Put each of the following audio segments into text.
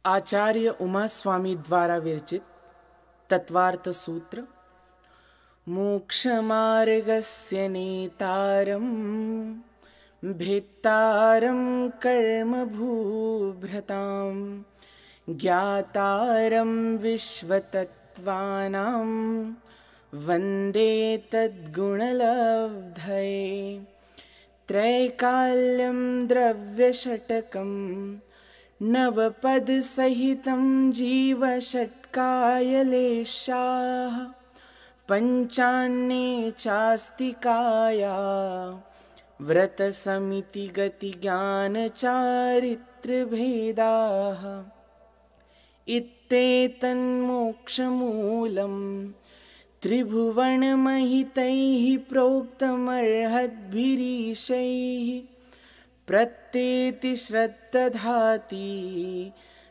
आचार्य उमा स्वामी द्वारा विरचित तत्वार्थ सूत्र। मोक्षमार्गस्य नेतारं भेत्तारं कर्मभूभृतां ज्ञातारं विश्वतत्त्वानां वन्दे तद्गुणलब्धये। त्रैकाल्यं द्रव्यषट्कं नवपदसहितं जीवषट्कायलेशाः पञ्चान्ये चास्तिकाया व्रतसमितिगतिज्ञानचारित्रभेदाः। इत्येतन्मोक्षमूलं त्रिभुवनमहितैः प्रोक्तमर्हद्भिरीशैः प्रत्येति श्रद्दधाति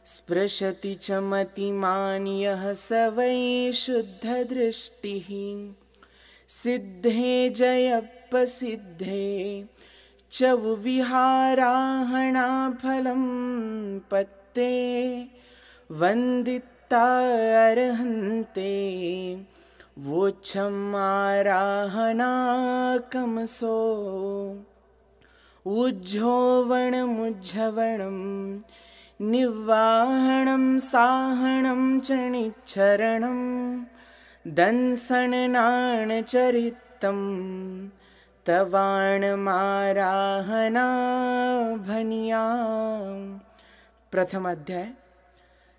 स्पृशति च मतिमान् यः स वै शुद्धदृष्टिः। सिद्धे जयप्रसिद्धे च विहाराहणाफलं पत्ते वन्दिता अर्हन्ते वोच्छमाराहणाकमसो। उज्झोवणमुज्झवणं निवाहणं साहणं च निच्छरणं दंसननाणचरितं तवाणमाराहनाभनिया। प्रथम अध्याय।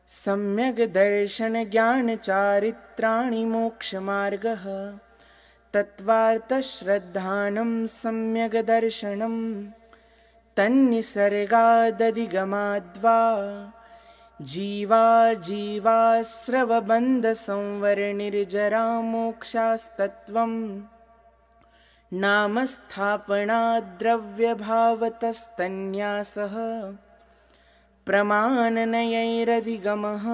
सम्यग् दर्शन ज्ञान चारित्राणि मोक्षमार्गः। तत्वार्थश्रद्धानं सम्यग् दर्शनं तन्निसर्गादधिगमाद्वा जीवास्रवबन्धसंवरनिर्जरा मोक्षास्तत्त्वं नामस्थापनाद्रव्यभावतस्तन्यासः प्रमाणनयैरधिगमः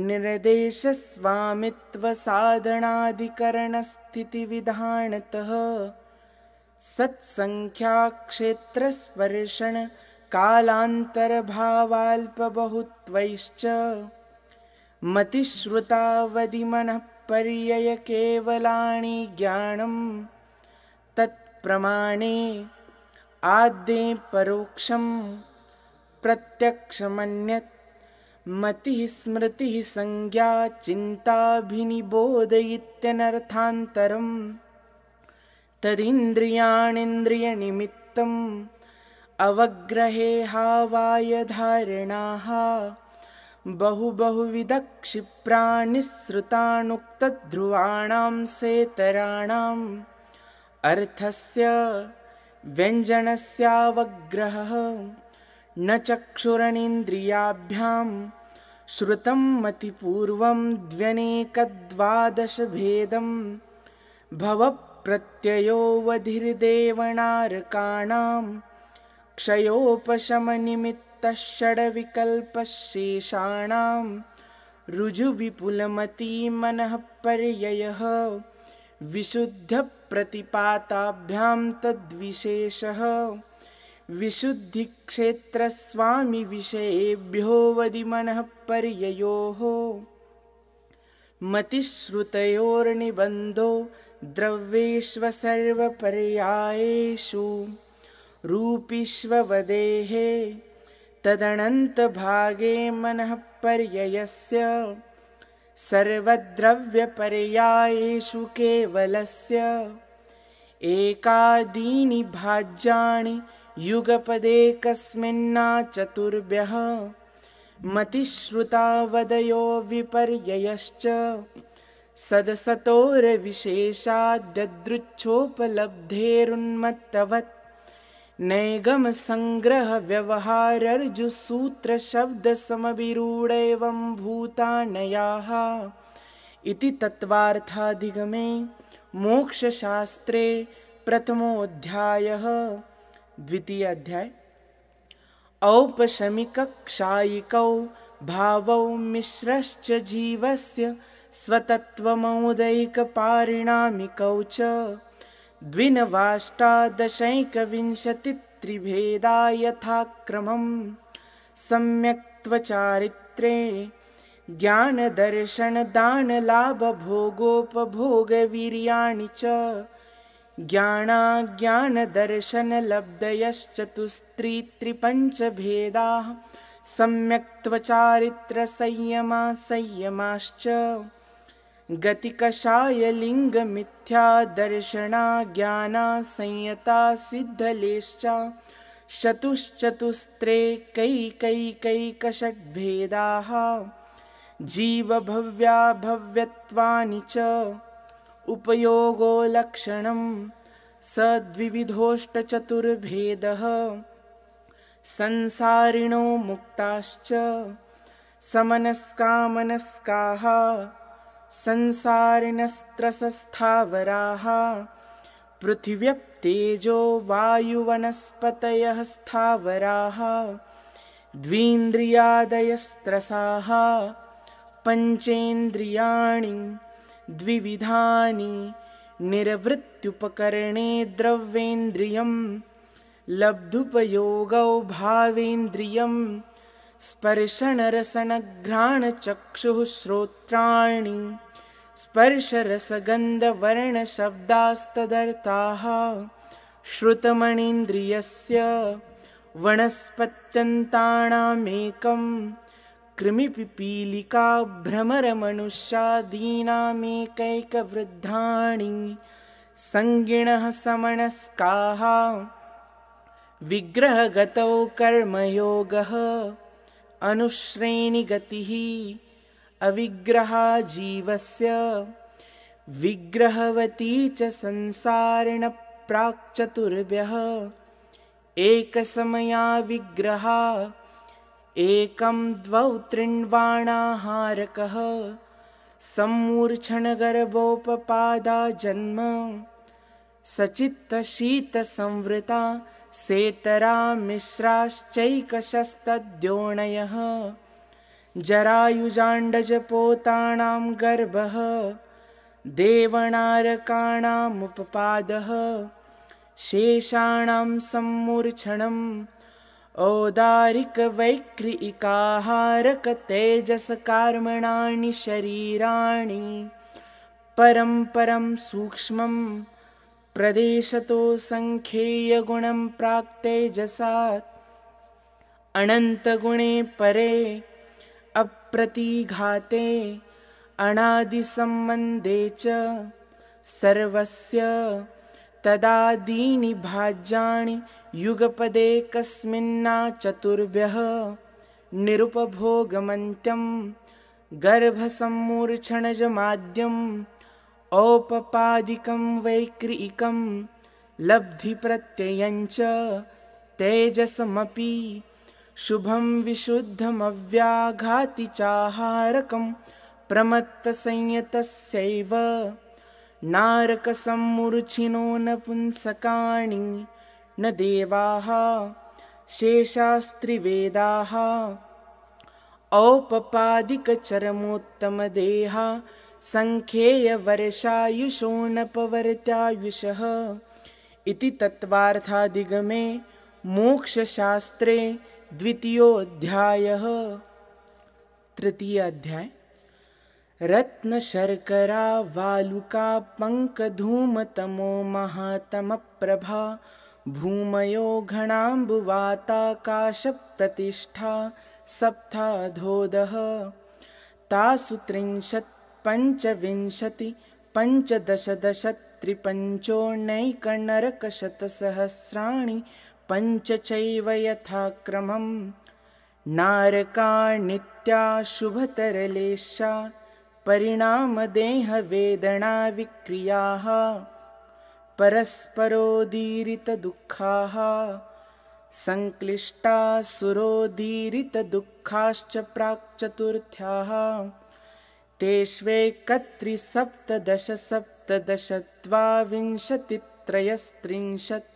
निर्देशस्वामित्वसाधनाधिकरणस्थितिविधानतः सत्सङ्ख्याक्षेत्रस्पर्शन कालान्तरभावाल्पबहुत्वैश्च मतिश्रुतावधिमनःपर्ययकेवलानि ज्ञानं तत्प्रमाणे आद्ये परोक्षं प्रत्यक्षमन्यत् मतिः स्मृतिः संज्ञा चिन्ताभिनिबोधयित्यनर्थान्तरम् तदिन्द्रियाणीन्द्रियनिमित्तम् अवग्रहे हावायधारणाः बहुविधक्षिप्रानिःसृतानुक्तध्रुवाणां सेतराणाम् अर्थस्य व्यञ्जनस्यावग्रहः न चक्षुरणीन्द्रियाभ्यां श्रुतं मतिपूर्वं द्व्यनेकद्वादशभेदं भवप्रत्ययोऽवधिर्देवनारकाणां क्षयोपशमनिमित्तः षड्विकल्पशेषाणां ऋजुविपुलमतिमनःपर्ययः विशुद्धप्रतिपाताभ्यां तद्विशेषः विशुद्धिक्षेत्रस्वामिविषयेभ्योऽवधिमनःपर्ययोः मतिश्रुतयोर्निबन्धो द्रव्येष्वसर्वपर्यायेषु रूपिष्ववदेः तदनन्तभागे मनःपर्ययस्य सर्वद्रव्यपर्यायेषु केवलस्य एकादीनि भाज्यानि युगपदेकस्मिन्नाचतुर्भ्यः मतिश्रुतावदयो विपर्ययश्च सदसतोर्विशेषाद्यदृच्छोपलब्धेरुन्मत्तवत् नैगमसङ्ग्रहव्यवहारर्जुसूत्रशब्दसमभिरूढ भूतानयाः इति तत्वार्थाधिगमे मोक्षशास्त्रे प्रथमोऽध्यायः। द्वितीय अध्याय। औपशमिकक्षायिकौ भावौ मिश्रश्च जीवस्य स्वतत्त्वमौदैकपारिणामिकौ च द्विनवाष्टादशैकविंशतित्रिभेदा यथाक्रमम् सम्यक्त्वचारित्रे ज्ञानदर्शनदानलाभभोगोपभोगवीर्याणि च ज्ञानाज्ञानदर्शनलब्धयश्चतुस्त्रिपञ्चभेदाः सम्यक्त्वचारित्रसंयमाश्च गतिकषायलिङ्गमिथ्यादर्शना ज्ञानासंयता सिद्धलेश्च चतुश्चतुस्त्रेकैकैकषड्भेदाः जीवभव्याभव्यत्वानि च उपयोगो लक्षणं सद्विविधोष्टचतुर्भेदः संसारिणो मुक्ताश्च समनस्कामनस्काः संसारिणस्त्रसस्थावराः पृथिव्यप्तेजो वायुवनस्पतयः स्थावराः द्वीन्द्रियादयस्त्रसाः पञ्चेन्द्रियाणि द्विविधानि निर्वृत्त्युपकरणे द्रव्येन्द्रियं लब्धुपयोगौ भावेन्द्रियं स्पर्शनरसनघ्राणचक्षुः श्रोत्राणि स्पर्शरसगन्धवर्णशब्दास्तदर्थाः श्रुतमणीन्द्रियस्य वनस्पत्यन्तानामेकं कृमिपिपीलिका भ्रमरमनुष्यादीनामेकैकवृद्धानि संगिणः समनस्काः विग्रहगतौ कर्मयोगः अनुश्रेणिगतिः अविग्रहा जीवस्य विग्रहवती च संसारिण प्राक्चतुर्भ्यः एकसमया विग्रहा एकं द्वौ त्रिण्वाणाहारकः सम्मूर्छनगर्भोपपादा जन्म सचित्तशीतसंवृता सेतरा मिश्राश्चैकशस्तद्योनयः जरायुजाण्डजपोतानां गर्भः देवनारकाणामुपपादः शेषाणां सम्मूर्छनम् औदारिकवैक्रियिकाहारकतेजसकार्मणानि शरीराणि परं परं सूक्ष्मं प्रदेशतो संख्येयगुणं प्राक्तेजसात् अनन्तगुणे परे अप्रतिघाते अनादिसम्बन्धे च सर्वस्य तदादीनि भाज्यानि युगपदे कस्मिन्ना चतुर्भ्यः निरुपभोगमन्त्यं गर्भसम्मूर्छनजमाद्यम् औपपादिकं वैक्रियिकं लब्धिप्रत्ययञ्च तेजसमपि शुभं विशुद्धमव्याघाति चाहारकं प्रमत्तसंयतस्यैव नारकसम्मूर्छिनो नपुंसकाणि न देवाः शेषास्त्रिवेदाः औपपादिकचरमोत्तमदेहा संख्येयवर्षायुषोऽनपवर्त्यायुषः इति तत्त्वार्थादिगमे मोक्षशास्त्रे द्वितीयोऽध्यायः। तृतीय अध्याय रत्नशर्करा वालुका पङ्कधूमतमो महातमप्रभा भूमयो घणाम्बुवाताकाशप्रतिष्ठा सप्ताधोदः तासु 30 पंचविंशति पंचदशदशत्रिपञ्चोनैकनरकशतसहस्राणि पञ्च चैव यथाक्रमम् नारका नित्या शुभतरलेशा परिणामदेहवेदनाविक्रियाः परस्परोदीरितदुःखाः संक्लिष्टासुरोदीरितदुःखाश्च प्राक्चतुर्थ्याः तेष्वेकत्रिसप्तदशसप्तदशद्वाविंशतित्रयस्त्रिंशत्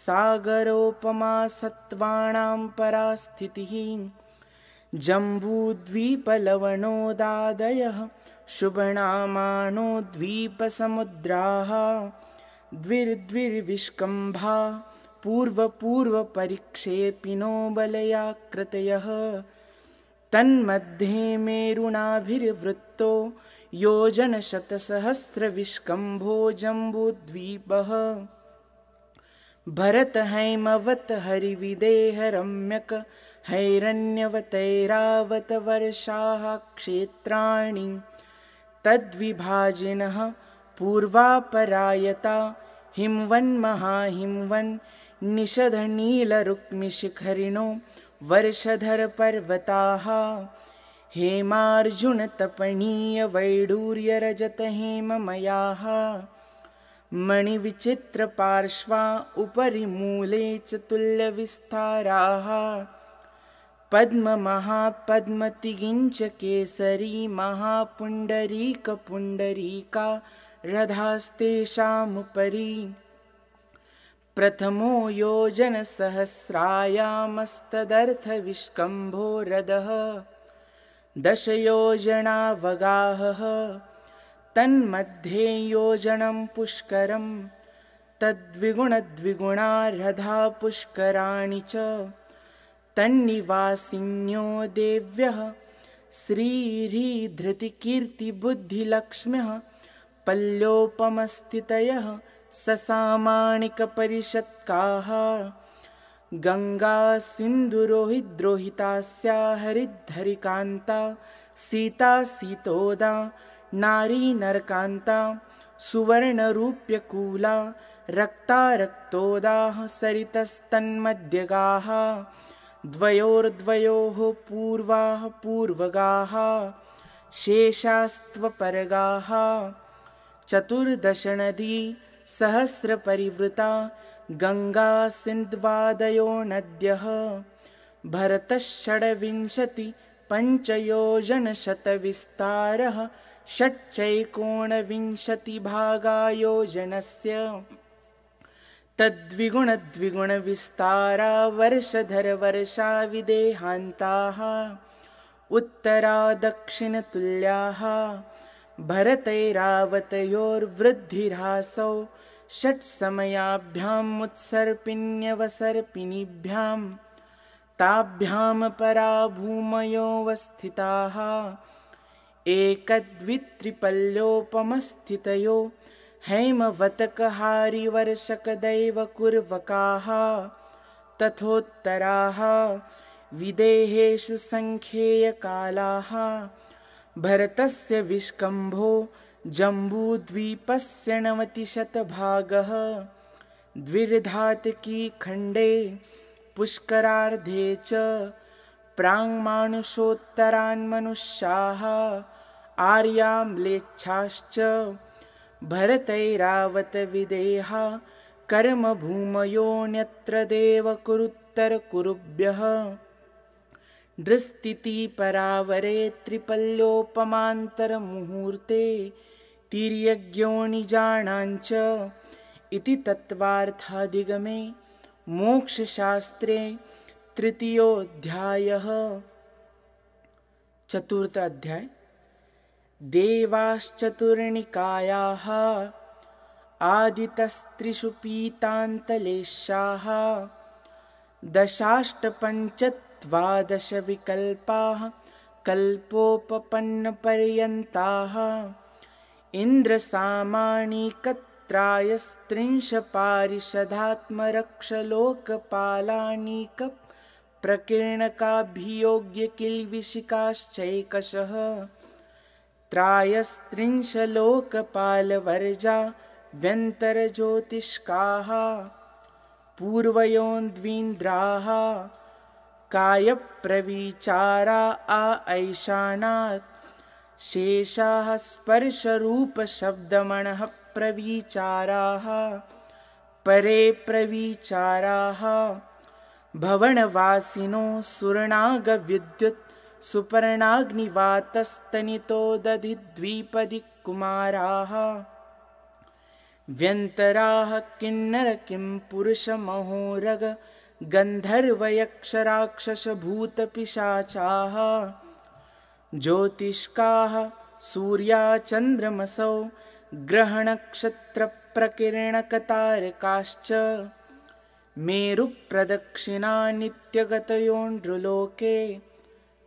सागरोपमा सत्त्वानां परास्थितिः जम्बूद्वीपलवणोदादयः शुभनामानो द्वीपसमुद्राः द्विर्द्विर्विष्कम्भा पूर्वपूर्वपरिक्षेपिनो बलयाकृतयः तन्मध्ये मेरुणाभिर्वृत्तो योजनशतसहस्रविष्कम्भो जम्बूद्वीपः भरतहैमवत हरिविदेहरम्यक हैरण्यवतैरावतवर्षाः क्षेत्राणि तद्विभाजिनः पूर्वापरायता हिमवन्महाहिमवन् निषधनीलरुक्मिशिखरिणो वर्षधरपर्वताः हेमार्जुनतपनीयवैडूर्यरजतहेममयाः मणिविचित्रपार्श्वा उपरि मूले च तुल्यविस्ताराः पद्ममहापद्मतिगिञ्च केसरी महापुण्डरीकपुण्डरीका रथास्तेषामुपरि प्रथमो योजनसहस्रायामस्तदर्थविष्कम्भो रथः दशयोजनावगाहः तन्मध्ये योजनं पुष्करं तद्विगुणद्विगुणा रथा पुष्कराणि च तन्निवासिन्यो देव्यः श्रीधृतिकीर्तिबुद्धिलक्ष्म्यः पल्योपमस्थितयः ससामाणिकपरिषत्काः गङ्गा सिन्धुरोहिद्रोहितास्या हरिद्धरिकान्ता सीता सीतोदा नारी नरकान्ता सुवर्णरूप्यकूला रक्ता रक्तोदाः सरितस्तन्मध्यगाः द्वयोर्द्वयोः पूर्वाः पूर्वगाः शेषास्त्वपरगाः चतुर्दशनदी सहस्रपरिवृता गङ्गा सिन्ध्वादयो नद्यः भरतः षड्विंशति पञ्चयोजनशतविस्तारः षट्चैकोणविंशतिभागायोजनस्य तद्विगुणद्विगुणविस्तारा वर्षधरवर्षा विदेहान्ताः उत्तरा दक्षिणतुल्याः भरतैरावतयोर्वृद्धिरासौ षट्समयाभ्यामुत्सर्पिण्यवसर्पिणीभ्यां ताभ्यां पराभूमयोऽवस्थिताः एकद्वित्रिपल्योपमस्थितयो हैमवतकहारिवर्षकदैवकुर्वकाः तथोत्तराः विदेहेषु सङ्ख्येयकालाः भरतस्य विष्कम्भो जम्बूद्वीपस्य 90% द्विर्धातकीखण्डे पुष्करार्धे च प्राङ्मानुषोत्तरान्मनुष्याः आर्याम्लेच्छाश्च भरतैरावतविदेहा कर्मभूमयोऽन्यत्र देवकुरुत्तरकुरुभ्यः दृष्टितिपरावरे त्रिपल्योपमान्तरमुहूर्ते तिर्यग्योनिजानाञ्च इति तत्त्वार्थाधिगमे मोक्षशास्त्रे तृतीयोऽध्यायः। चतुर्थ अध्याय। देवाश्चतुर्निकायाः आदितस्त्रिषु पीतान्तलेशाः दशाष्टपञ्चद्वादशविकल्पाः कल्पोपपन्नपर्यन्ताः इन्द्रसामाणिकत्रायस्त्रिंशपारिषदात्मरक्षलोकपालानीकप्रकीर्णकाभियोग्यकिल्बिषिकाश्चैकशः त्रायस्त्रिंशलोकपालवर्जा व्यन्तरज्योतिष्काः पूर्वयोन्द्वीन्द्राः कायप्रविचारा ऐशानात् शेषाः स्पर्शरूपशब्दमणः प्रविचाराः परे प्रविचाराः भवनवासिनो सुरनागविद्युत् सुपर्णाग्निवातस्तनितोदधिद्विपदिकुमाराः व्यन्तराः किन्नर किंपुरुषमहोरग गन्धर्वयक्षराक्षसभूतपिशाचाः ज्योतिष्काः सूर्याचन्द्रमसौ ग्रहनक्षत्रप्रकिरणकतारकाश्च मेरुप्रदक्षिणा नित्यगतयोऽनृलोके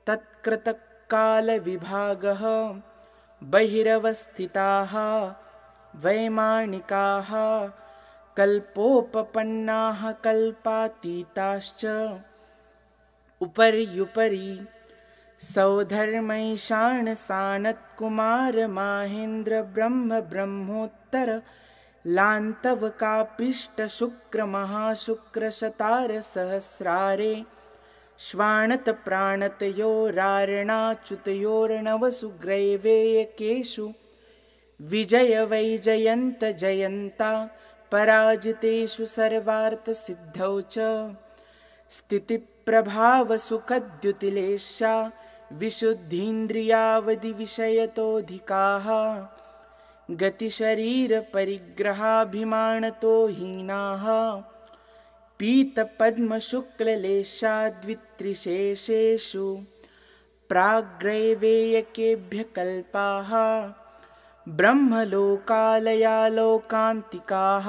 तत्कृतकालविभागः बहिरवस्थिताः वैमानिकाः कल्पोपपन्नाः कल्पातीताश्च उपर्युपरि सौधर्मैषाणसानत्कुमारमाहेन्द्रब्रह्मोत्तर लान्तवकापिष्टशुक्रमहाशुक्रशतारसहस्रारे श्वाणतप्राणतयोरारणाच्युतयोर्नवसुग्रैवेयकेषु विजयवैजयन्तजयन्ता पराजितेषु सर्वार्थसिद्धौ च स्थितिप्रभावसुखद्युतिलेशा विशुद्धीन्द्रियावधिविषयतोऽधिकाः गतिशरीरपरिग्रहाभिमानतो हीनाः पीतपद्मशुक्ललेशाद्वित्रिशेषेषु प्राग्रैवेयकेभ्यः कल्पाः ब्रह्मलोकालयालोकान्तिकाः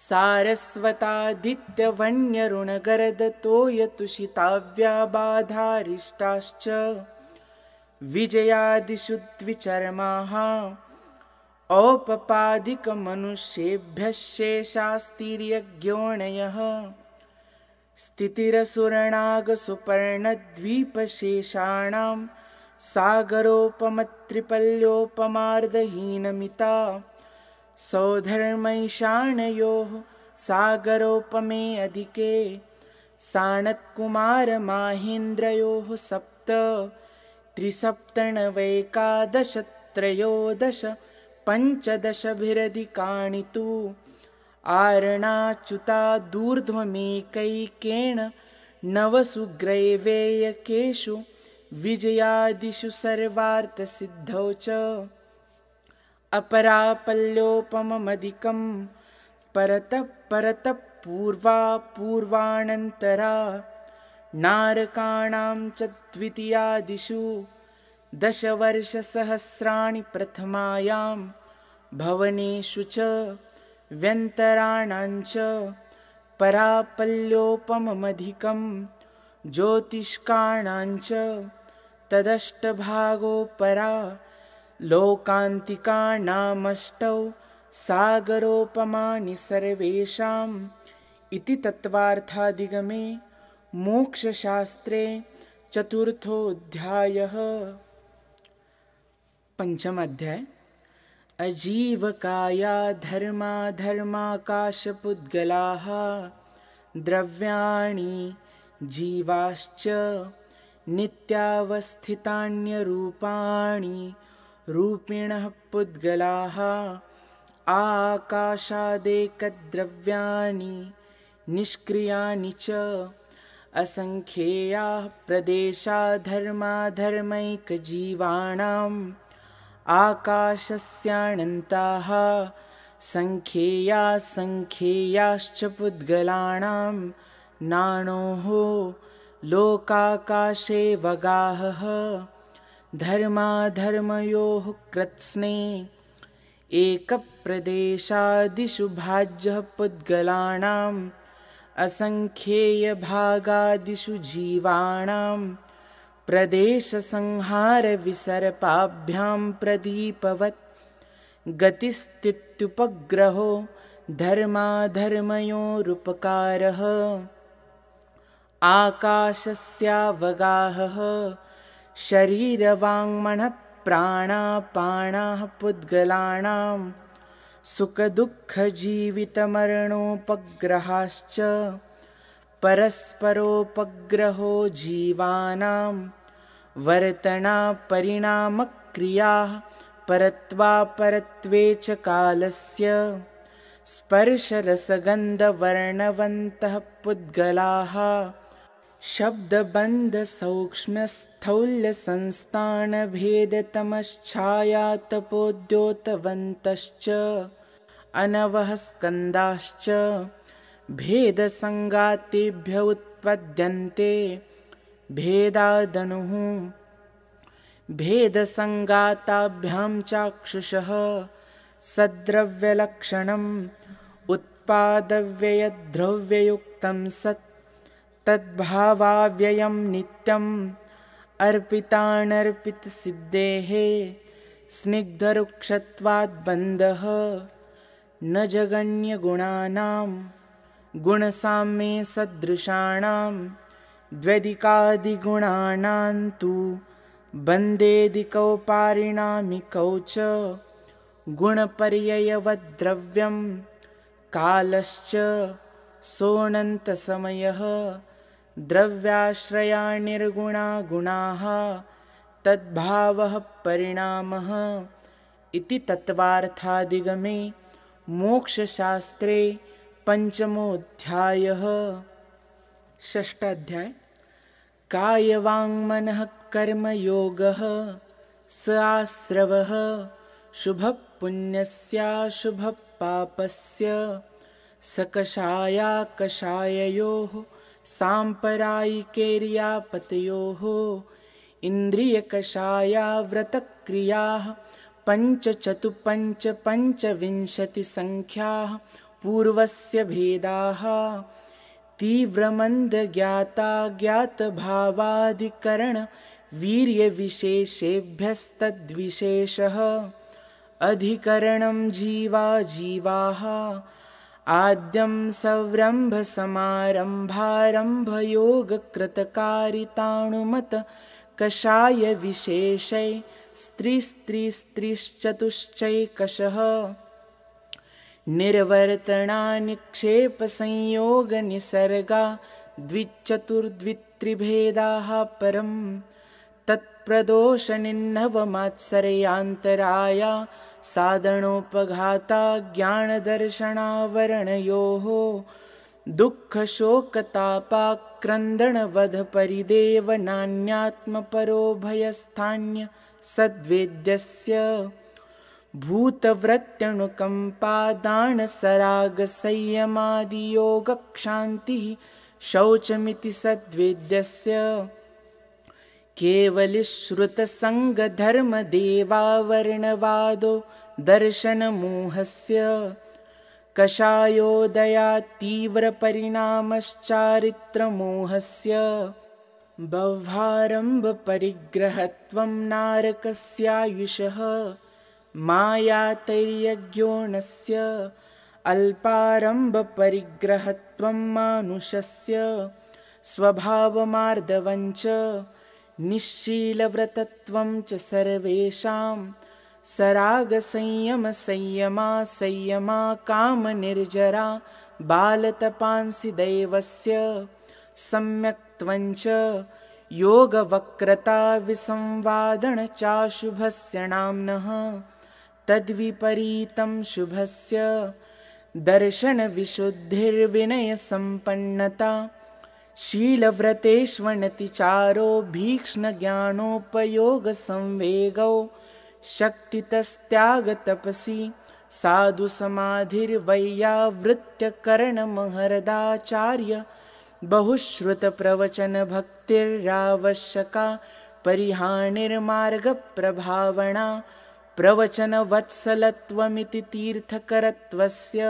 सारस्वतादित्यवन्यरुणगरदतोयतुषिताव्याबाधारिष्टाश्च विजयादिषु द्विचर्माः औपपादिकमनुष्येभ्यः शेषास्तिर्यज्ञोणयः स्थितिरसुरनागसुपर्णद्वीपशेषाणां सागरोपमत्रिपल्योपमार्दहीनमिता सौधर्मैषाणयोः सागरोपमे अधिके साणत्कुमारमाहेन्द्रयोः सप्त त्रिसप्तनवैकादशत्रयोदश पञ्चदशभिरधिकानि तु आरणाच्युतादूर्ध्वमेकैकेन नवसुग्रैवेयकेषु विजयादिषु सर्वार्थसिद्धौ च अपरापल्योपममधिकं परतः परतः पूर्वा पूर्वानन्तरा नारकाणां च द्वितीयादिषु दशवर्षसहस्राणि प्रथमायां भवनेषु च व्यन्तराणां च परापल्योपममधिकं ज्योतिष्काणां च तदष्टभागोपरा लोकान्तिकानामष्टौ सागरोपमानि सर्वेषाम् इति तत्त्वार्थादिगमे मोक्षशास्त्रे चतुर्थोऽध्यायः। पंचम अध्याय। अजीवकाया धर्माधर्माकाशपुद्गलाः द्रव्याणि जीवाश्च नित्यावस्थितान्यरूपाणि रूपिणः पुद्गलाः आकाशादेकद्रव्याणि निष्क्रियानि च असंख्येयाः प्रदेशा धर्माधर्मैकजीवानाम् आकाशस्यानन्ताः संख्येया संख्येयाश्च पुद्गलानां नाणोः लोकाकाशे वगाहः धर्माधर्मयोः कृत्स्ने एकप्रदेशादिषु भाज्यः पुद्गलानाम् असंख्येयभागादिषु जीवानां प्रदेशसंहारविसर्पाभ्यां प्रदीपवत् गतिस्थित्युपग्रहो धर्माधर्मयोरुपकारः आकाशस्यावगाहः शरीरवाङ्मनः प्राणापानाः पुद्गलानां सुखदुःखजीवितमरणोपग्रहाश्च परस्परोपग्रहो जीवानां वर्तनापरिणामक्रियाः परत्वापरत्वे च कालस्य स्पर्शरसगन्धवर्णवन्तः पुद्गलाः शब्दबन्धसौक्ष्म्यस्थौल्यसंस्थानभेदतमश्छायातपोद्योतवन्तश्च अनवः स्कन्धाश्च भेदसङ्गातेभ्य उत्पद्यन्ते भेदादनुः भेदसङ्गाताभ्यां चाक्षुषः सद्द्रव्यलक्षणम् उत्पादव्ययद्रव्ययुक्तं सत् तद्भावाव्ययं नित्यम् अर्पितानर्पितसिद्धेः स्निग्धरुक्षत्वाद्बन्धः न जगन्यगुणानां गुणसाम्ये सदृशाणां द्व्यधिकादिगुणानां तु बन्धेऽधिकौ पारिणामिकौ च गुणपर्ययवद्द्रव्यं कालश्च सोऽनन्तसमयः द्रव्याश्रया निर्गुणा गुणाः तद्भावः परिणामः इति तत्त्वार्थाधिगमे मोक्षशास्त्रे पंचमोऽध्यायः। षष्ठाध्याय कायवाङ्मनः कर्मयोगः स आश्रवः शुभपुण्यस्याशुभपापस्य स कषायाकषाययोः साम्प्रदायिकैर्यापतयोः इन्द्रियकषायाव्रतक्रियाः पञ्चविंशतिसङ्ख्याः पूर्वस्य भेदाः तीव्रमन्दज्ञाताज्ञातभावाधिकरणवीर्यविशेषेभ्यस्तद्विशेषः अधिकरणं जीवाः आद्यं सव्रम्भसमारम्भारम्भयोगकृतकारिताणुमत कषायविशेषै स्त्रीस्त्रीस्त्रीश्चतुश्चैकशः निर्वर्तना निक्षेपसंयोगनिसर्गा द्विचतुर्द्वित्रिभेदाः परं तत्प्रदोषनिन्नवमात्सर्यान्तराया साधनोपघाता ज्ञानदर्शनावरणयोः दुःखशोकतापाक्रन्दणवधपरिदेव नान्यात्मपरो भयस्थान्य सद्वेद्यस्य भूतवृत्त्यनुकम्पादानसरागसंयमादियोगक्षान्तिः शौचमिति सद्वेद्यस्य केवलिश्रुतसङ्गधर्मदेवावर्णवादो दर्शनमोहस्य कषायोदयात् तीव्रपरिणामश्चारित्रमोहस्य बह्वारम्भपरिग्रहत्वं नारकस्यायुषः मायातैर्यज्ञोनस्य अल्पारम्भपरिग्रहत्वं मानुषस्य स्वभावमार्दवञ्च निश्शीलव्रतत्वं च सर्वेषां सरागसंयमा कामनिर्जरा बालतपांसि दैवस्य सम्यक्त्वञ्च योगवक्रता विसंवादन चाशुभस्य नाम्नः तद्विपरीतं शुभस्य दर्शनविशुद्धिर्विनयसम्पन्नता शीलव्रतेष्वनतिचारो भीक्ष्णज्ञानोपयोगसंवेगौ शक्तितस्त्यागतपसि साधुसमाधिर्वैयावृत्यकरणमहरदाचार्य बहुश्रुतप्रवचनभक्तिरावश्यका परिहानिर्मार्गप्रभावणा प्रवचनवत्सलत्वमिति तीर्थकरत्वस्य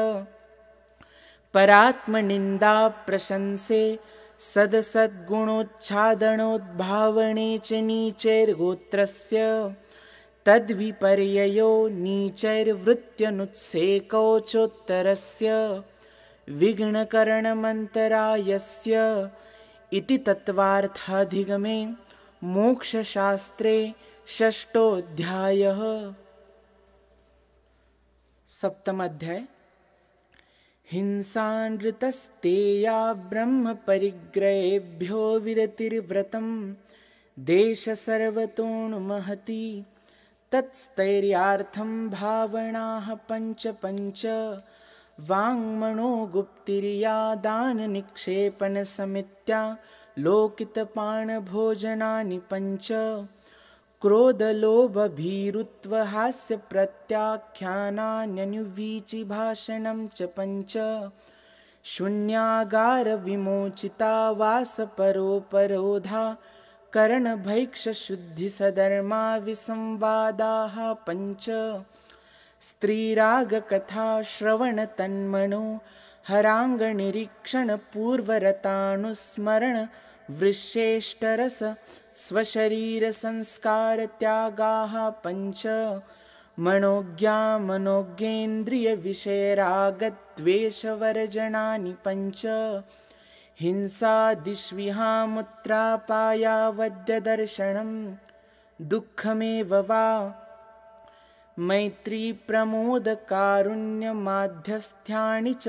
परात्मनिन्दा प्रशंसे सदसद्गुणोच्छादनोद्भावने च नीचैर्गोत्रस्य तद्विपर्ययो नीचैर्वृत्त्यनुत्सेको चोत्तरस्य विघ्नकरणमन्तरायस्य इति तत्त्वार्थाधिगमे मोक्षशास्त्रे षष्ठोऽध्यायः। सप्तमाध्याय हिंसानृतस्तेया ब्रह्मपरिग्रहेभ्यो विरतिर्व्रतं देशसर्वतोऽनुमहति तत्स्थैर्यार्थं भावनाः पञ्च वाङ्मनोगुप्तिर्या दाननिक्षेपणसमित्या लोकितपानभोजनानि पञ्च क्रोधलोभभीरुत्वहास्यप्रत्याख्यानान्यनुवीचिभाषणं च पञ्च शून्यागारविमोचिता वासपरोपरोधा करणभैक्षशुद्धिसधर्मा विसंवादाः पञ्च स्त्रीरागकथा श्रवणतन्मनो हराङ्गनिरीक्षणपूर्वरतानुस्मरण वृश्येष्टरस स्वशरीरसंस्कारत्यागाः पञ्च मनोज्ञामनोज्ञेन्द्रियविषयरागद्वेषवर्जनानि पञ्च हिंसादिष्विहामुत्रापायावद्यदर्शनं दुःखमेव वा मैत्रीप्रमोदकारुण्यमाध्यस्थ्यानि च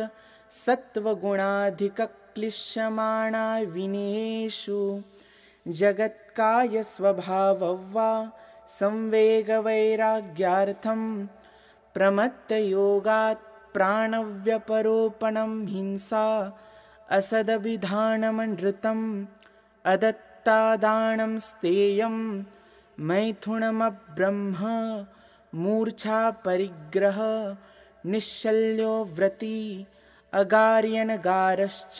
सत्त्वगुणाधिकक्लिश्यमाणा विनयेषु जगत्कायस्वभाववा संवेगवैराग्यार्थं प्रमत्तयोगात् प्राणव्यपरोपणं हिंसा असदभिधानमनृतम् अदत्तादानं स्तेयं मैथुनमब्रह्म मूर्छापरिग्रह निश्शल्यो व्रती अगार्यनगारश्च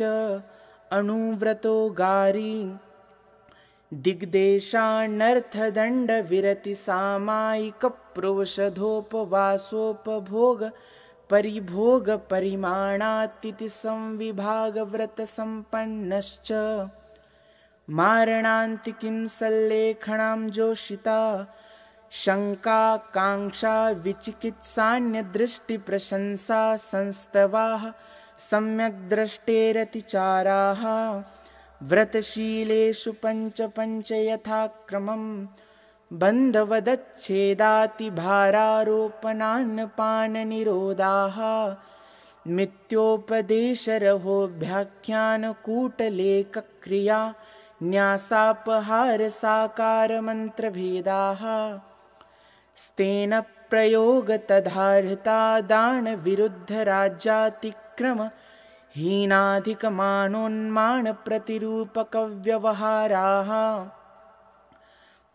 अनुव्रतो गारी दिग्देशानर्थदण्डविरतिसामायिकप्रोषधोपवासोपभोग परिभोगपरिमाणातिथि संविभागव्रतसम्पन्नश्च मारणान्तिकीं सल्लेखनां जोषिता शङ्काकाङ्क्षा विचिकित्सान्यदृष्टिप्रशंसा संस्तवाः सम्यग्द्रष्टेरतिचाराः व्रतशीलेषु पञ्च पञ्च यथाक्रमं बन्धवदच्छेदातिभारारोपणान्नपाननिरोधाः मिथ्योपदेशरहोभ्याख्यानकूटलेखक्रिया न्यासापहारसाकारमन्त्रभेदाः स्तेन प्रयोगतदाहृता दानविरुद्धराज्यातिक्रम हीनाधिकमानोन्मानप्रतिरूपकव्यवहाराः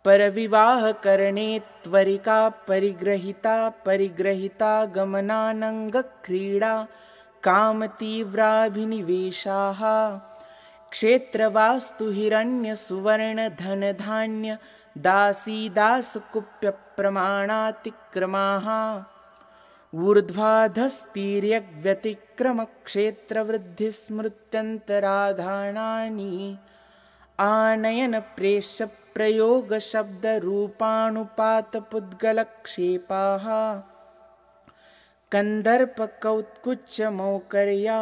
परविवाहकरणे त्वरिका परिग्रहिता गमनानङ्गक्रीडा कामतीव्राभिनिवेशाः क्षेत्रवास्तु हिरण्यसुवर्णधनधान्य दासीदासकुप्यप्रमाणातिक्रमाः ऊर्ध्वाधस्तीर्यव्यतिक्रमक्षेत्रवृद्धिस्मृत्यन्तराधानानि आनयनप्रेष्यप्रयोगशब्दरूपानुपातपुद्गलक्षेपाः कन्दर्पकौत्कुच्यमौकर्या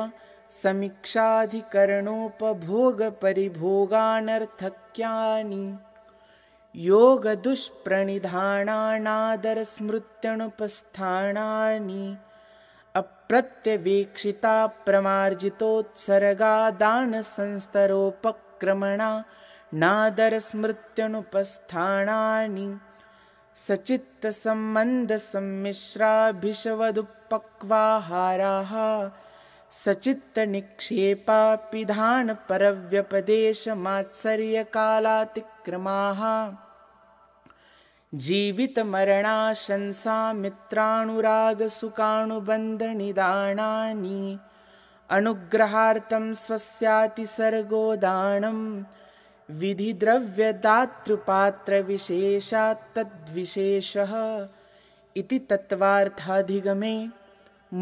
समीक्षाधिकरणोपभोगपरिभोगानर्थक्यानि योगदुष्प्रणिधानानादरस्मृत्यनुपस्थानानि अप्रत्यवेक्षिता प्रमार्जितोत्सर्गा दानसंस्तरोपक्रमणा नादरस्मृत्यनुपस्थानानि सचित्तसम्बन्धसम्मिश्राभिषवदुपक्वाहाराः सचित्तनिक्षेपापिधानपरव्यपदेशमात्सर्यकालातिक्रमाः जीवितमरणाशंसामित्रानुरागसुखानुबन्धनिदानानि अनुग्रहार्थं स्वस्यातिसर्गोदानं विधिद्रव्यदातृपात्रविशेषात् तद्विशेषः इति तत्त्वार्थाधिगमे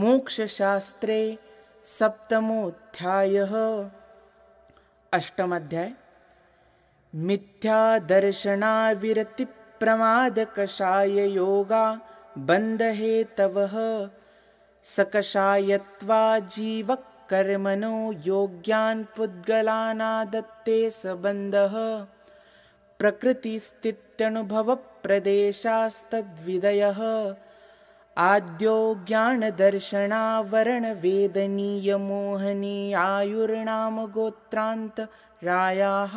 मोक्षशास्त्रे सप्तमोऽध्यायः। अष्टमाध्याय मिथ्यादर्शनाविरतिप्रमादकषाययोगा बन्धहेतवः सकषायत्वा जीवकर्मणो योग्यान् पुद्गलानादत्ते सबन्धः प्रकृतिस्थित्यनुभवप्रदेशास्तद्विदयः आद्यो ज्ञानदर्शनावरणवेदनीयमोहनीयायुर्नामगोत्रान्तरायाः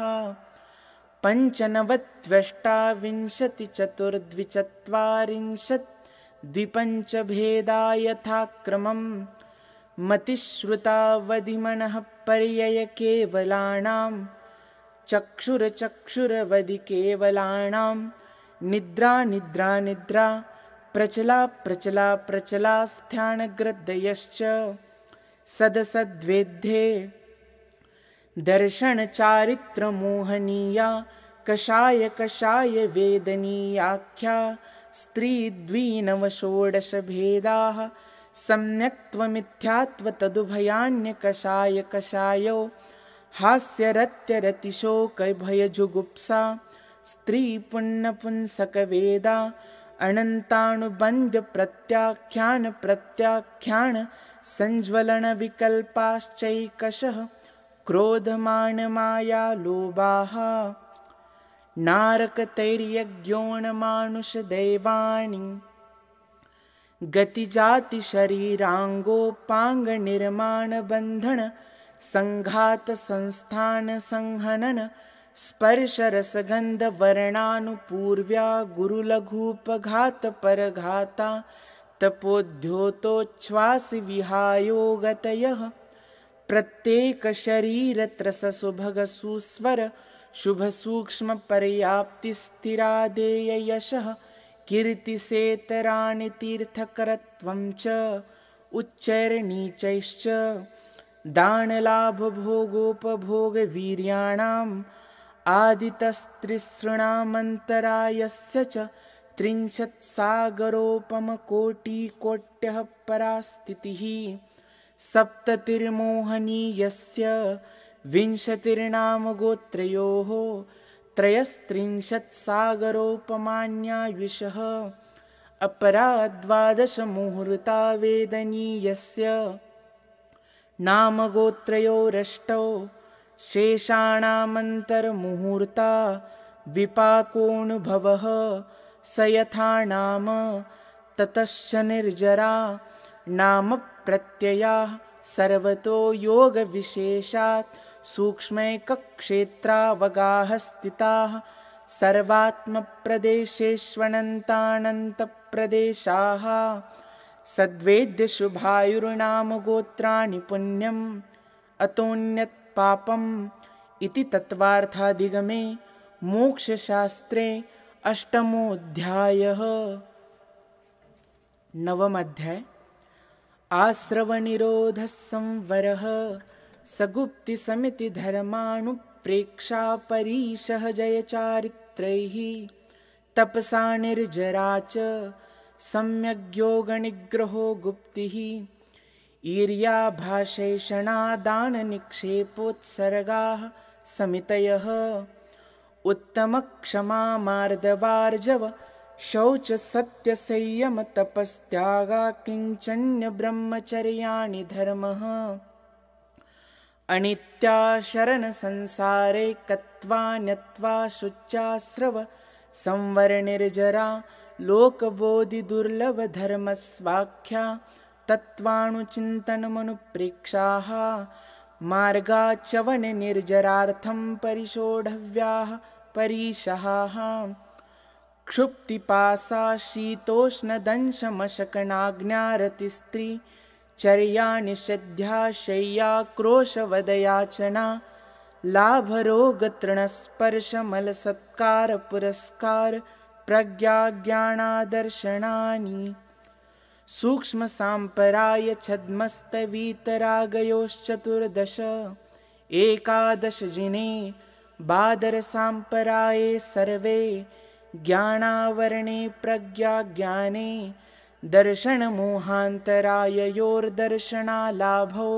पञ्चनवत्वष्टाविंशतिचतुर्द्विचत्वारिंशद्विपञ्चभेदा यथाक्रमं मतिश्रुतावधिमनः पर्ययकेवलानां चक्षुरचक्षुरवधिकेवलानां निद्रा प्रचलास्थानग्रदयश्च सदसद्वेद्धे दर्शन चारित्र मोहनीया कषाय कषाय वेदनीयाख्या स्त्री द्विनव षोडश भेदाः सम्यक्त्वमिथ्यात्व तदुभयान्य कषाय कषायो हास्यरत्यरतिशोकभयजुगुप्सा स्त्री पुण्यपुंसक वेदा अनन्तानुबन्ध्य प्रत्याख्यान प्रत्याख्यान संज्वलन विकल्पाश्चैकशः क्रोधमान माया लोभाः नारकतैर्यज्ञोणमानुषदैवानि गतिजाति शरीरांगोपांग निर्माण बंधन संघात संस्थान संहनन स्पर्श रसगंध वर्णानुपूर्व्या गुरुलघूपघात परघाता तपोद्योतोच्छ्वास विहायोगतयः प्रत्येक शरीर त्रस सुभग सुस्वर शुभ सूक्ष्म पर्याप्ति स्थिरादेय यशः कीर्तिसेतराणि तीर्थकरत्वं च उच्चैर्नीचैश्च दानलाभभोगोपभोगवीर्याणाम् आदितस्त्रिसृणामन्तरायस्य च त्रिंशत्सागरोपमकोटिकोट्यः परास्थितिः सप्ततिर्मोहनीयस्य विंशतिर्नाम गोत्रयोः त्रयस्त्रिंशत्सागरोपमान्यायुषः अपरा द्वादश मुहूर्ता वेदनीयस्य नाम गोत्रयोरष्टौ शेषाणामन्तर्मुहूर्ता विपाकोऽनुभवः स यथा नाम ततश्च निर्जरा नाम प्रत्ययाः सर्वतो योगविशेषात् सूक्ष्मैकक्षेत्रावगाः स्थिताः सर्वात्मप्रदेशेष्वनन्तानन्तप्रदेशाः सद्वेद्य शुभायुर्नाम गोत्राणि पुण्यम् अतोऽन्यत् पापम् इति तत्त्वार्थाधिगमे मोक्षशास्त्रे अष्टमोऽध्यायः। नवमोऽध्याय आश्रवनिरोधः संवरः सगुप्तिसमिति धर्मानुप्रेक्षा परीशः जयचारित्रैः तपसा निर्जरा च सम्यग्योगनिग्रहो गुप्तिः ईर्याभाषैषणादाननिक्षेपोत्सर्गाः समितयः उत्तमक्षमा मार्दवार्जव शौच सत्यसंयम तपस्त्यागा किञ्चन्य ब्रह्मचर्याणि धर्मः अनित्या शरण संसारे कत्वा न्यत्वा शुच्यास्रव संवर निर्जरा लोकबोधि दुर्लभ धर्मस्वाख्या तत्त्वानुचिन्तनमनुप्रेक्षाः मार्गाचवन निर्जरार्थं परिशोढव्याः परीशः क्षुप्तिपासा शीतोष्णदंशमशकनाग्न्यारतिस्त्री चर्या निषेध्या शय्याक्रोशवदयाचना लाभरोगतृणस्पर्शमलसत्कार पुरस्कार प्रज्ञाज्ञानादर्शनानि सूक्ष्मसाम्पराय छद्मस्तवीतरागयोश्चतुर्दश एकादश जिने बादरसाम्पराये सर्वे ज्ञानावरणे प्रज्ञाज्ञाने दर्शनमोहान्तराययोर्दर्शनालाभौ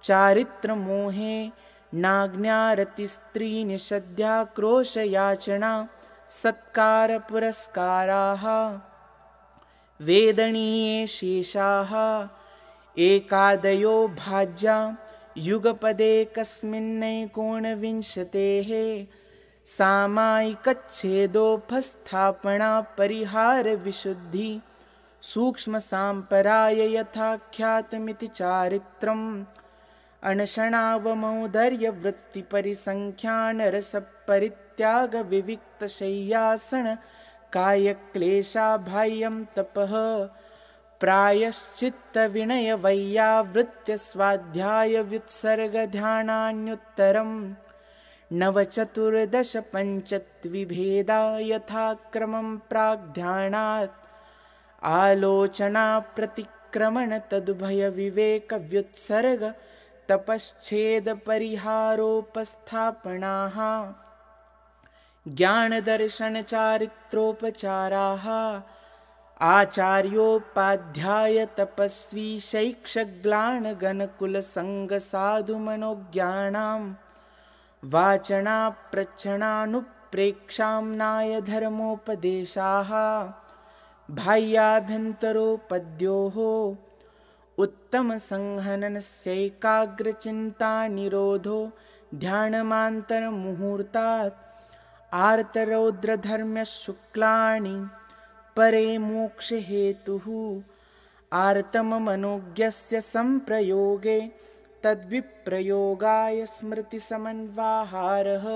चारित्रमोहे नाज्ञारतिस्त्रीनिषद्याक्रोशयाचना सत्कार पुरस्काराः वेदनीये शेषाः एकादयो भाज्या युगपदेकस्मिन्नैकोनविंशतेः सामायिकच्छेदोपस्थापना परिहार विशुद्धि सूक्ष्मसाम्पराय यथाख्यातमिति चारित्रम् अनशनावमौदर्यवृत्तिपरिसंख्यानरसपरित्याग विविक्तशय्यासन कायक्लेशाबाह्यं तपः प्रायश्चित्तविनयवैयावृत्य स्वाध्यायव्युत्सर्गध्यानान्युत्तरम् नवचतुर्दश पञ्चत्विभेदा यथाक्रमं प्राग्ध्यानात् आलोचना परिक्रमण तदुभय विवेक व्युत्सर्ग तपश्छेद परिहारोपस्थापनाः ज्ञान दर्शन चारित्रोपचाराः आचार्योपाध्याय तपस्वी शैक्षग्लान गणकुल संग साधु मनोज्ञानां वाचना प्रच्छणानुप्रेक्षाम्नाय धर्मोपदेशाः बाह्याभ्यन्तरोपद्योः उत्तम संहननस्यैकाग्रचिन्ता निरोधो ध्यानमान्तरमुहूर्तात् आर्तरौद्रधर्म्यशुक्लानि परे मोक्षहेतुः आर्तममनोज्ञस्य संप्रयोगे तद्विप्रयोगाय स्मृतिसमन्वाहारः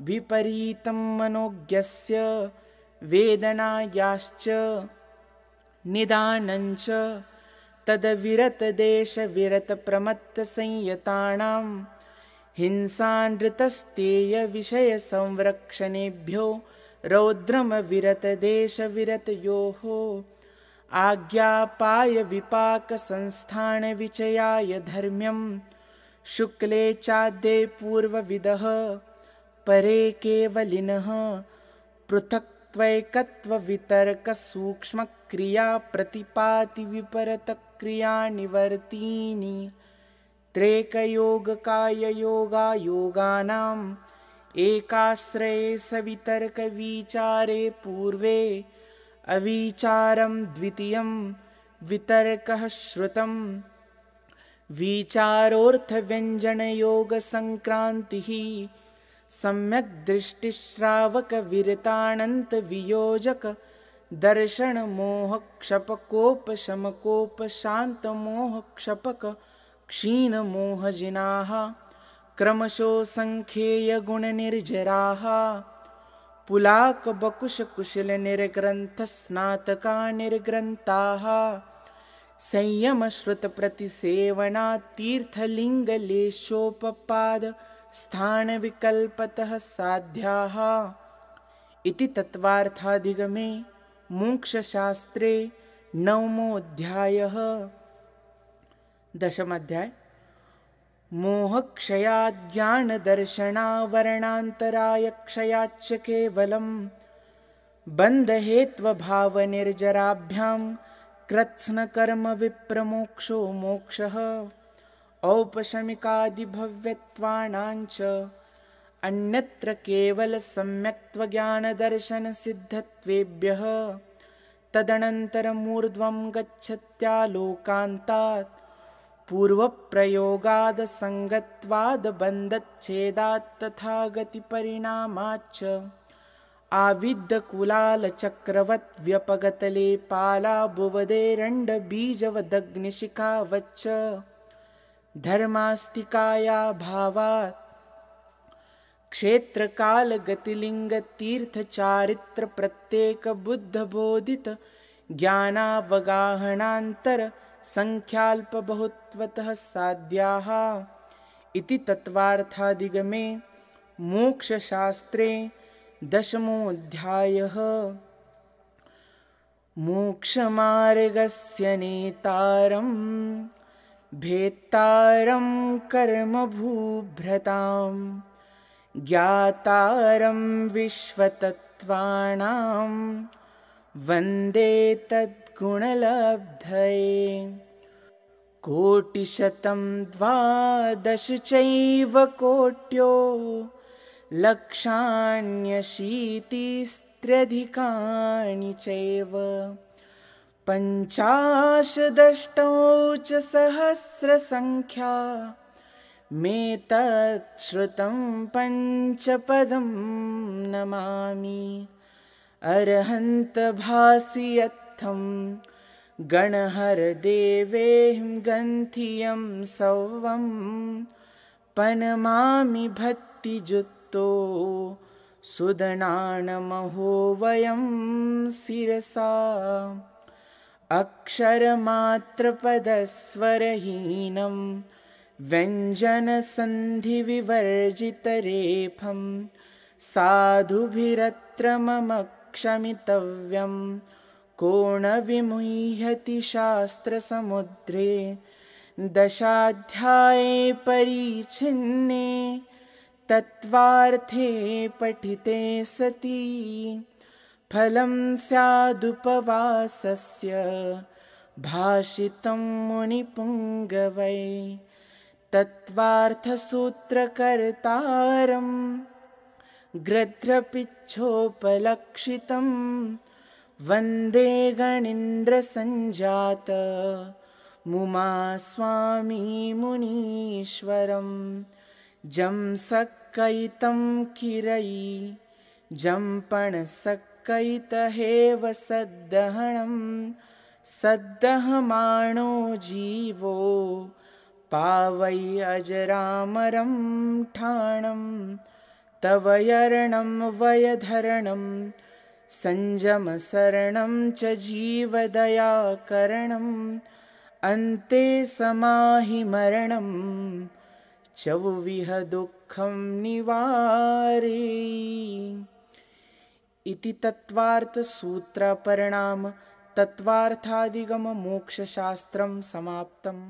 विपरीतं मनोज्ञस्य वेदनायाश्च निदानञ्च तदविरतदेशविरतप्रमत्तसंयतानां हिंसानृतस्तेयविषयसंरक्षणेभ्यो रौद्रमविरतदेशविरतयोः आज्ञापाय विपाकसंस्थानविचयाय धर्म्यं शुक्ले चाद्ये पूर्वविदः परे केवलिनः पृथक्त्वैकत्ववितर्कसूक्ष्मक्रियाप्रतिपातिविपरतक्रियानिवर्तीनि त्रेकयोगकाययोगायोगानाम् एकाश्रये सवितर्कविचारे पूर्वे अविचारं द्वितीयं वितर्कः श्रुतं विचारोर्थव्यञ्जनयोगसंक्रान्तिः सम्यक् दृष्टिश्रावकविरतानन्तवियोजक दर्शनमोहक्षपकोपशमकोपशान्तमोहक्षपक क्षीणमोहजिनाः क्रमशो सङ्ख्येयगुणनिर्जराः पुलाकबकुशकुशलनिर्ग्रन्थस्नातका निर्ग्रन्थाः संयमश्रुतप्रतिसेवनातीर्थलिङ्गलेशोपपादस्थानविकल्पतः साध्याः इति तत्त्वार्थाधिगमे मोक्षशास्त्रे नवमोऽध्यायः। दशमोऽध्याय मोहक्षयाज्ञानदर्शनावरणान्तरायक्षयाच्च केवलं बन्धहेत्वभावनिर्जराभ्यां कृत्स्नकर्मविप्रमोक्षो मोक्षः औपशमिकादिभव्यत्वानाञ्च अन्यत्र केवलसम्यक्त्वज्ञानदर्शनसिद्धत्वेभ्यः तदनन्तरमूर्ध्वं गच्छत्यालोकान्तात् पूर्वप्रयोगादसङ्गत्वादबन्धच्छेदात् तथा गतिपरिणामाच्च आविद्यकुलालचक्रवत् व्यपगतलेपालाभुवदेरण्डबीजवदग्निशिखावच्च धर्मास्तिकाया भावात् क्षेत्रकालगतिलिङ्गतीर्थचारित्रप्रत्येकबुद्धबोधित ज्ञानावगाहनान्तर संख्याल्पबहुत्वतः साध्याः इति तत्त्वार्थाधिगमे मोक्षशास्त्रे दशमोऽध्यायः। मोक्षमार्गस्य नेतारं भेत्तारं कर्मभूभृतां ज्ञातारं विश्वतत्त्वानां वन्दे तद्गुणलब्धये कोटिशतं द्वादश चैव कोट्यो लक्षाण्यशीतिस्त्र्यधिकानि चैव पञ्चाशदष्टौ च सहस्रसङ्ख्या मेतत् श्रुतं पञ्चपदं नमामि अरहन्तभासि यत्थं गणहरदेवेऽहं गन्थियं सौवं पनमामि भक्तिजुक्तो सुदनानमहो वयं शिरसा अक्षरमात्रपदस्वरहीनं व्यञ्जनसन्धिविवर्जितरेफं साधुभिरत्र मम क्षमितव्यं को न विमुह्यति शास्त्रसमुद्रे दशाध्याये परिच्छिन्ने तत्त्वार्थे पठिते सति फलं स्यादुपवासस्य भाषितं मुनिपुङ्गवै तत्त्वार्थसूत्रकर्तारं गृध्रपिच्छोपलक्षितं वन्दे गणीन्द्रसञ्जात मुमा स्वामी मुनीश्वरं जं सक्कयितं किरयि जम्पणसक्कयितहेव सद्दहनं सद्दहमाणो जीवो पावै अजरामरं ठाणं तव यर्णं वयधरणं संयमशरणं च जीवदयाकरणम् अन्ते समाहि मरणं चौविह दुःखं निवारे। इति तत्त्वार्थसूत्रपरिणाम तत्त्वार्थादिगम मोक्षशास्त्रं समाप्तम्।